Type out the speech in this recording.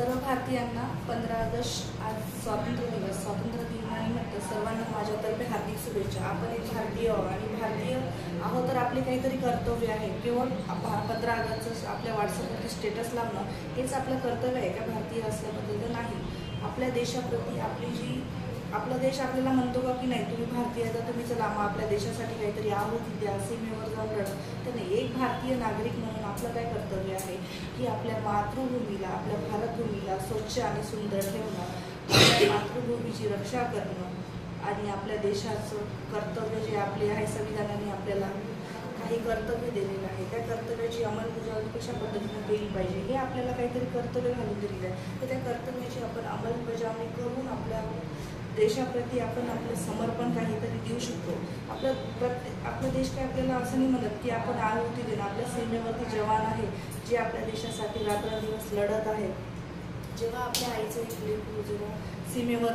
सर्व भारतीयांना 15 ऑगस्ट आज स्वातंत्र्य दिनानिमित्त सर्वांना माझ्यातर्फे हार्दिक शुभेच्छा। आपण एक भारतीय आणि भारतीय आहोत तर आपले काहीतरी कर्तव्य आहे। केवळ 15 ऑगस्टचं आपल्या व्हॉट्सअपवरती स्टेटस लावणं हेच आपलं कर्तव्य आहे का भारतीय असल्याबद्दल? तर नाही। आपल्या देशाप्रती आपला देश आपल्याला म्हणतो का की नाही तुम्ही भारतीय तर तुम्ही चला मग आपल्या देशासाठी काहीतरी आहुती द्या, सीमेवर जाऊन लढा। तर नाही, एक भारतीय नागरिक म्हणून आपलं काय कर्तव्य आहे की आपल्या मातृभूमीला, आपल्या भारतभूमीला स्वच्छ आणि सुंदर ठेवणं, आपल्या मातृभूमीची रक्षा करणं आणि आपल्या देशाचं कर्तव्य जे आपले आहे, संविधानाने आपल्याला काही कर्तव्य दिलेलं आहे, त्या कर्तव्याची अंमलबजावणी कशा पद्धतीने केली पाहिजे हे आपल्याला काहीतरी कर्तव्य घालून दिलेलं आहे। तर त्या कर्तव्याची आपण अंमलबजावणी करून आपल्या देशाप्रती आपण आपलं समर्पण काहीतरी देऊ शकतो। आपला देश काय आपल्याला असं नाही म्हणत की आपण आहुती देणं, आपल्या सीमेवरती जवान आहे जे आपल्या देशासाठी रात्रंदिवस लढत आहेत। जेव्हा आपल्या आईचं एक लेकरू जेव्हा सीमेवर